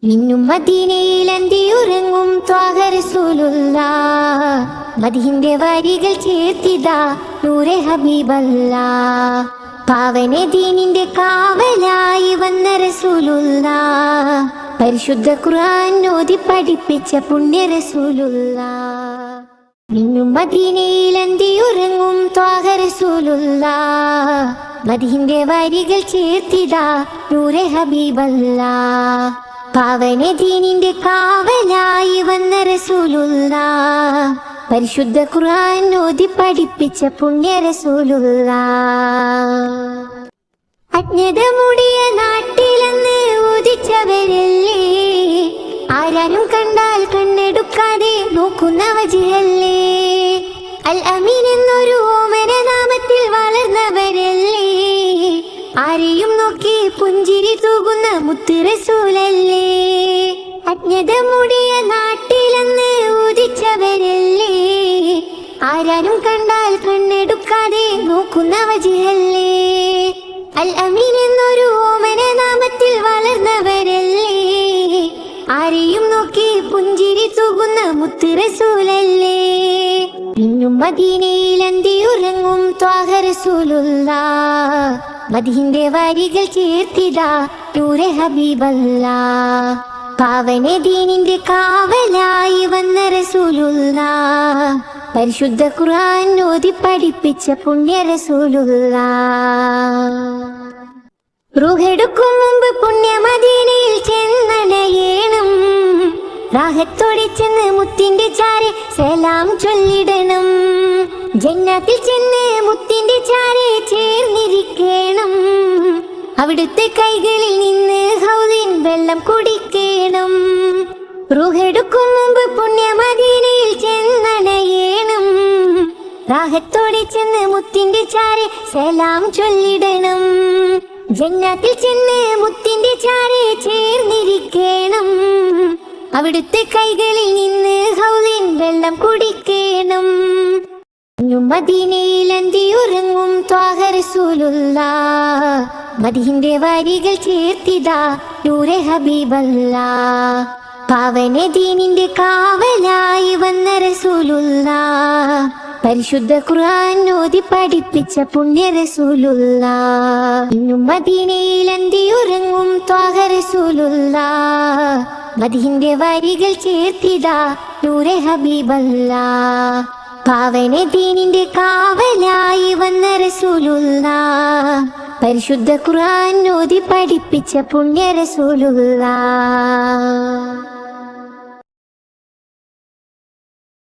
മിന്നും മദീനയിൽ അന്തിയുറങ്ങും ത്വാഹ റസൂലുള്ളാഹ്. മദീന്റെ വരികൾ ചേർത്തിതാ നൂറെ ഹബീബല്ലാഹ്. പാവന ദീനിന്റെ കാവലായി വന്ന റസൂലുള്ളാഹ്. പരിശുദ്ധ ഖുർആൻ ഓതി പഠിപ്പിച്ച പുണ്യ റസൂലുള്ളാഹ്. മിന്നും മദീനയിൽ അന്തിയുറങ്ങും ത്വാഹ റസൂലുള്ളാഹ്. മദീന്റെ വരികൾ ചേർത്തിതാ നൂറെ ഹബീബല്ലാഹ്. പാവന ദീനിന്റെ കാവലായി വന്ന റസൂലുള്ളാഹ്. പരിശുദ്ധ ഖുർആൻ ഓതി പഠിപ്പിച്ച പുണ്യ റസൂലുള്ളാഹ്. അജ്ഞത മൂടിയ നാട്ടിലെന്ന് ഉദിച്ചവരല്ലേ, ആരാനും കണ്ടാൽ കണ്ണെടുക്കാതെ നോക്കുന്ന വജിഹല്ലേ. അൽ അമീൻ എന്നൊരു ഓമന നാമത്തിൽ വളർന്നവരല്ലേ, ആരെയും നോക്കി പുഞ്ചിരി തൂകുന്ന മുത്ത് റസൂലല്ലേ. അജ്ഞത മൂടിയ നാട്ടിലെന്ന് ഉദിച്ചവരല്ലേ, ആരാനും കണ്ടാൽ കണ്ണെടുക്കാതെ നോക്കുന്ന വജിഹല്ലേ. അൽ അമീൻ എന്നൊരു ഓമന നാമത്തിൽ വളർന്നവരല്ലേ, ആരെയും നോക്കി പുഞ്ചിരി തൂകുന്ന മുത്ത് റസൂലല്ലേ. മിന്നും മദീനയിൽ അന്തിയുറങ്ങും ത്വാഹ റസൂലുള്ളാഹ്. മദീന്റെ വരികൾ ചേർത്തിതാ നൂറെ ഹബീബല്ലാഹ്. പാവന ദീനിന്റെ കാവലായി വന്ന റസൂലുള്ളാഹ്. പരിശുദ്ധ ഖുർആൻ ഓതി പഠിപ്പിച്ച പുണ്യ റസൂലുള്ളാഹ്. റൂഹെടുക്കും മുമ്പ് പുണ്യ മദീനയിൽ ചെന്നണയേണം, റാഹത്തോടെ ചെന്ന് മുത്തിന്റെ ചാരെ സലാം ചൊല്ലിടണം. ജന്നത്തിൽ ചെന്ന് മുത്തിന്റെ ചാരെ ചേർന്നിരിക്കണം, അവിടുത്തെ കൈകളിൽ നിന്ന് ഹൗദിൻ വെള്ളം കുടിക്കണം. റൂഹെടുക്കും മുമ്പ് പുണ്യ മദീനയിൽ ചെന്നണയേണം, റാഹത്തോടെ ചെന്ന് മുത്തിന്റെ ചാരെ സലാം ചൊല്ലിടണം. ജന്നത്തിൽ ചെന്ന് മുത്തിന്റെ ചാരെ ചേർന്നിരിക്കണം, അവിടുത്തെ കൈകളിൽ നിന്ന് ഹൗദിൻ വെള്ളം കുടിക്കണം. മദീനയിൽ അന്തിയുറങ്ങും ത്വാഹ റസൂലുള്ളാഹ്. മദീന്റെ വരികൾ ചേർത്തിതാ നൂറെ ഹബീബല്ലാഹ്. പാവന ദീനിന്റെ കാവലായി വന്ന റസൂലുള്ളാഹ്. പരിശുദ്ധ ഖുർആൻ ഓതി പഠിപ്പിച്ച പുണ്യ റസൂലുള്ളാഹ്. മിന്നും മദീനയിൽ അന്തിയുറങ്ങും ത്വാഹ റസൂലുള്ളാഹ്. മദീന്റെ വരികൾ ചേർത്തിതാ നൂറെ ഹബീബല്ലാഹ്. പാവന ദീനിന്റെ കാവലായി വന്ന റസൂലുള്ളാഹ്. പരിശുദ്ധ ഖുർആൻ ഓതി പഠിപ്പിച്ച പുണ്യ റസൂലുള്ളാഹ്.